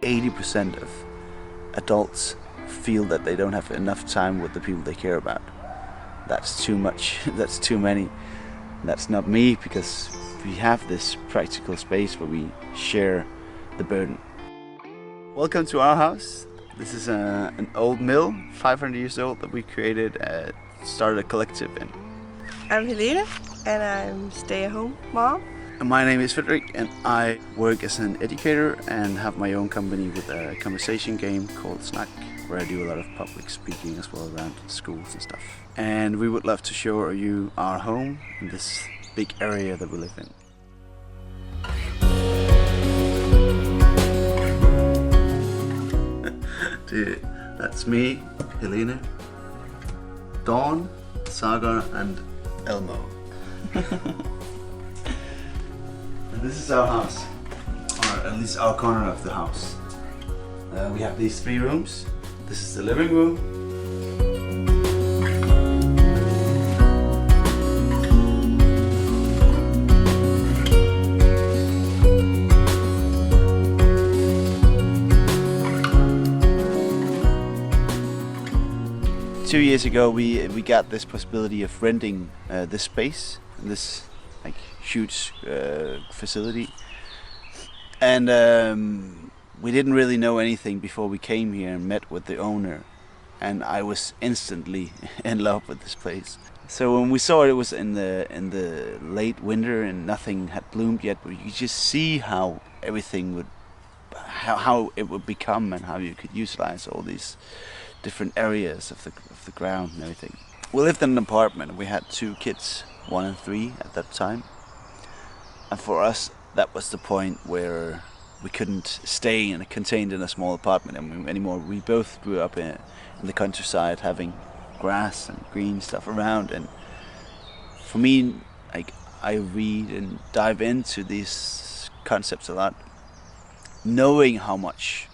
80% of adults feel that they don't have enough time with the people they care about. That's too much, that's too many. That's not me, because we have this practical space where we share the burden. Welcome to our house. This is an old mill, 500 years old, that we created, started a collective in. I'm Helene and I'm stay-at-home mom. My name is Frederik and I work as an educator and have my own company with a conversation game called Snack, where I do a lot of public speaking as well around schools and stuff. And we would love to show you our home in this big area that we live in. Dude, that's me, Helene, Dawn, Saga and Elmo. And this is our house, or at least our corner of the house. We have these 3 rooms. This is the living room. 2 years ago we got this possibility of renting this space, this like huge facility, and we didn't really know anything before we came here and met with the owner, and I was instantly in love with this place. So when we saw it was in the late winter and nothing had bloomed yet, but you could just see how everything would, how it would become and how you could utilize all these different areas of the ground and everything. We lived in an apartment. We had 2 kids, 1 and 3 at that time, and for us that was the point where we couldn't stay contained in a small apartment anymore. We both grew up in the countryside, having grass and green stuff around, and for me, like, I read and dive into these concepts a lot, knowing how much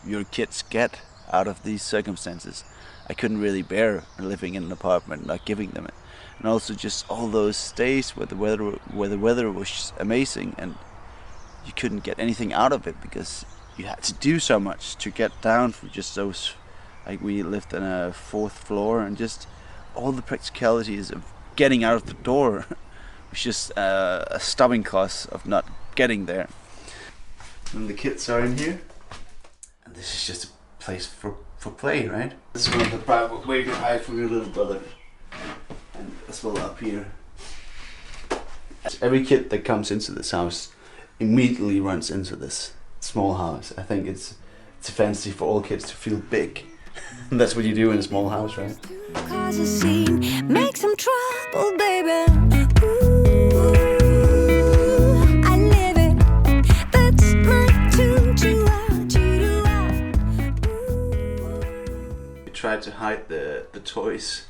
your kids get out of these circumstances. I couldn't really bear living in an apartment, not giving them it. And also just all those days where the weather was amazing and you couldn't get anything out of it because you had to do so much to get down from just those, like, we lived on a 4th floor, and just all the practicalities of getting out of the door was just a stubborn cause of not getting there. And the kids are in here, and this is just a place for play, right? This is one of the private way you can hide from your little brother, and as well up here. Every kid that comes into this house immediately runs into this small house. I think it's a fantasy for all kids to feel big. And that's what you do in a small house, right? Cause a scene, make some trouble, baby. Try to hide the toys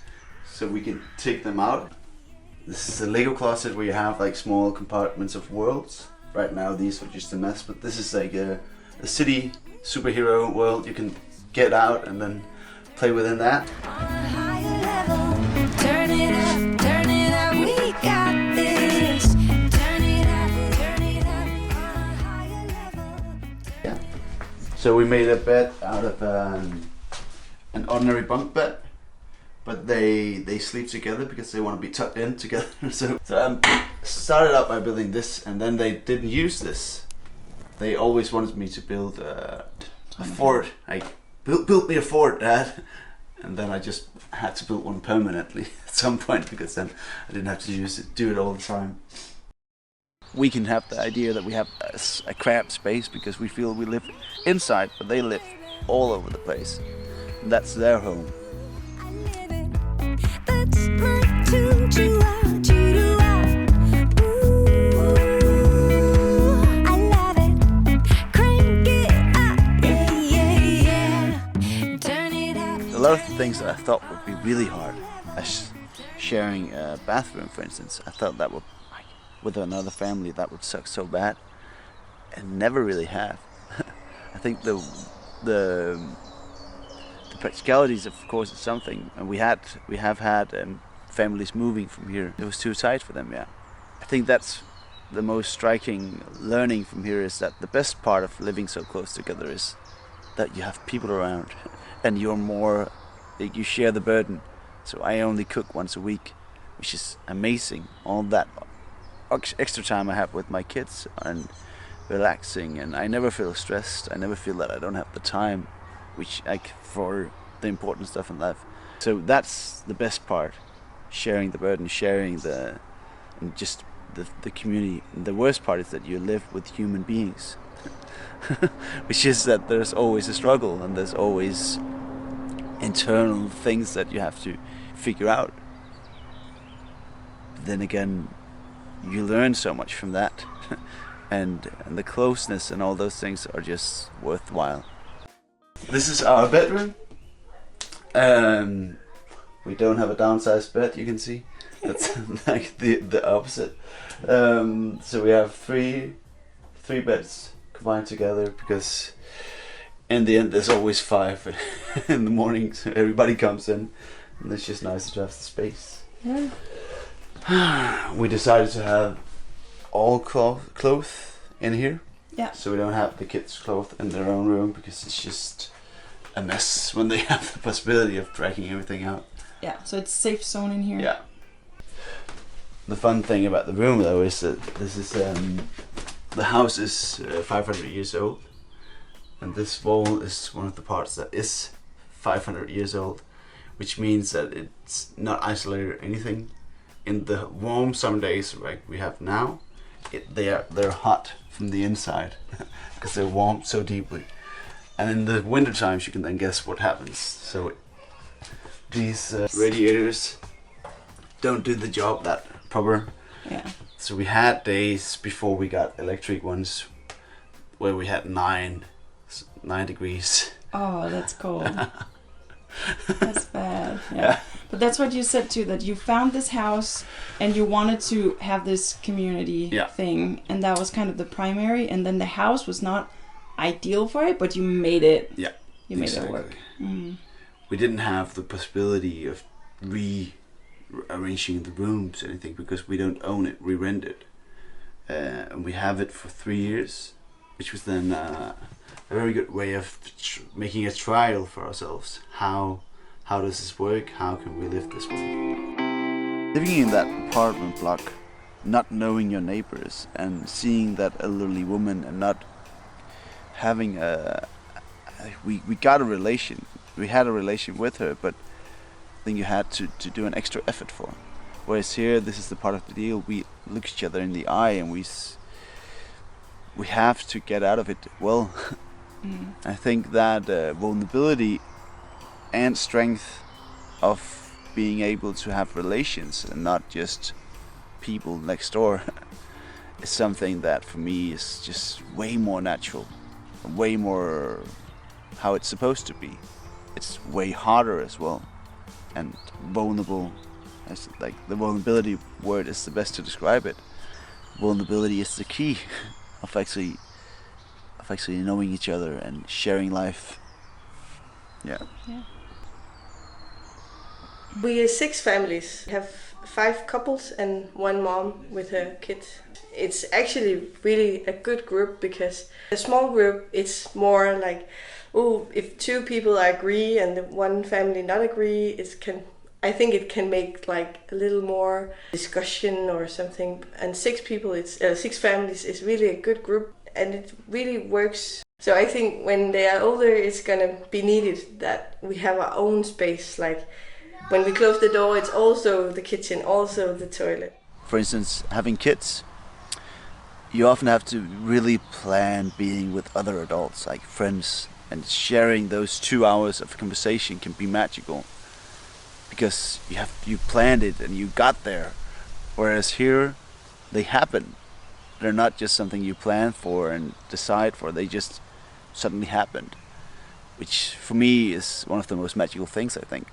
so we can take them out. This is a Lego closet where you have like small compartments of worlds. Right now these are just a mess, but this is like a city superhero world. You can get out and then play within that. Turn it up, we got this. Turn it up on a higher level. Yeah. So we made a bed out of an ordinary bunk bed, but they sleep together because they want to be tucked in together. So I started out by building this, and then they didn't use this. They always wanted me to build a fort. Like, build me a fort, Dad. And then I just had to build one permanently at some point, because then I didn't have to do it all the time. We can have the idea that we have a cramped space because we feel we live inside, but they live all over the place. That's their home. A lot of the things that I thought would be really hard, as sharing a bathroom, for instance, I thought that would, with another family, that would suck so bad, and never really have. I think the practicalities, of course, is something, and we have had families moving from here. It was too tight for them. Yeah, I think that's the most striking learning from here is that the best part of living so close together is that you have people around, and you share the burden. So I only cook once a week, which is amazing. All that extra time I have with my kids and relaxing, and I never feel stressed. I never feel that I don't have the time, which for the important stuff in life. So that's the best part: sharing the burden, and just the community. And the worst part is that you live with human beings, which is that there's always a struggle and there's always internal things that you have to figure out. But then again, you learn so much from that, and the closeness and all those things are just worthwhile. This is our bedroom. We don't have a downsized bed, you can see. That's like the opposite. So we have three beds combined together, because in the end there's always 5 in the morning, so everybody comes in, and it's just nice to have the space. Yeah. We decided to have all clothes in here. Yeah. So we don't have the kids' clothes in their own room, because it's just a mess when they have the possibility of dragging everything out. Yeah, so it's safe zone in here. Yeah. The fun thing about the room, though, is that this is the house is 500 years old, and this wall is one of the parts that is 500 years old, which means that it's not isolated or anything. In the warm summer days like we have now, they're hot from the inside because they're warmed so deeply. And in the winter times, you can then guess what happens. So these radiators don't do the job that proper. Yeah. So we had days before we got electric ones where we had 9 degrees. Oh, that's cold. That's bad. Yeah. Yeah. But that's what you said too, that you found this house and you wanted to have this community thing, and that was kind of the primary, and then the house was not ideal for it, but you made it. Yeah. You made it work. Mm. We didn't have the possibility of rearranging the rooms or anything, because we don't own it, we rent it. And we have it for 3 years, which was then a very good way of making a trial for ourselves. How does this work? How can we live this way? Living in that apartment block, not knowing your neighbors, and seeing that elderly woman, and not having we got a relation. We had a relation with her, but I think you had to do an extra effort for her. Whereas here, this is the part of the deal. We look each other in the eye, and we have to get out of it well. Mm. I think that vulnerability and strength of being able to have relations and not just people next door is something that for me is just way more natural, way more how it's supposed to be. It's way harder as well, and vulnerable. Like the vulnerability word is the best to describe it. Vulnerability is the key of actually knowing each other and sharing life. Yeah. We are 6 families. We have 5 couples and 1 mom with her kids. It's actually really a good group, because a small group, it's more like, if 2 people agree and the one family not agree, I think it can make like a little more discussion or something. And 6 people, 6 families is really a good group, and it really works. So I think when they are older, it's gonna be needed that we have our own space. Like when we close the door, it's also the kitchen, also the toilet. For instance, having kids, you often have to really plan being with other adults, like friends, and sharing those 2 hours of conversation can be magical, because you planned it and you got there. Whereas here, they happen. They're not just something you plan for and decide for, they just suddenly happened, which for me is one of the most magical things, I think,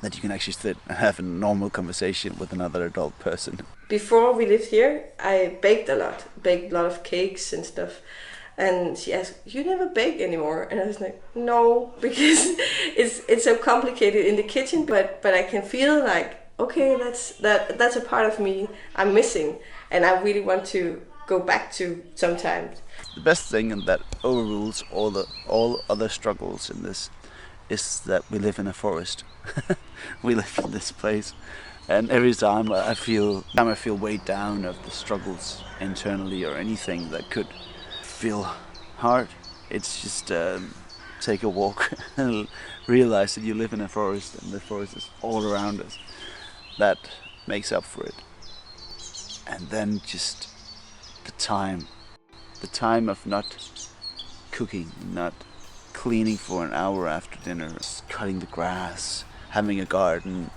that you can actually sit and have a normal conversation with another adult person. Before we lived here, I baked a lot of cakes and stuff. And she asked, "You never bake anymore?" And I was like, "No, because it's so complicated in the kitchen. But I can feel like okay, that's a part of me I'm missing, and I really want to go back to sometimes. The best thing, and that overrules all other struggles in this, is that we live in a forest. We live in this place, and every time I feel weighed down of the struggles internally or anything that could feel hard, it's just take a walk and realize that you live in a forest and the forest is all around us. That makes up for it. And then just the time of not cooking, not cleaning for an hour after dinner, cutting the grass, having a garden.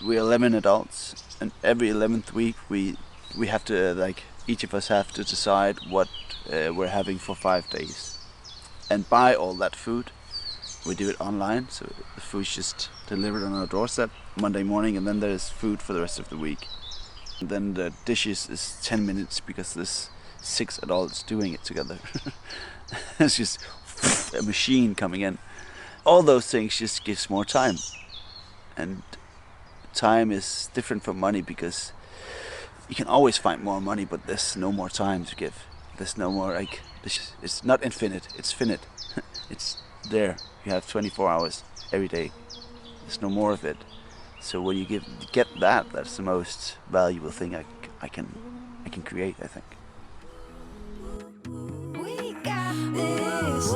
We're 11 adults, and every 11th week we have to, each of us have to decide what we're having for 5 days and buy all that food. We do it online, so the food's just delivered on our doorstep Monday morning, and then there's food for the rest of the week. And then the dishes is 10 minutes because there's 6 adults doing it together. It's just a machine coming in. All those things just gives more time. And time is different from money because you can always find more money, but there's no more time to give. There's no more, it's not infinite, it's finite. It's there. You have 24 hours every day. There's no more of it. So when you get that, that's the most valuable thing I can create, I think. We got this.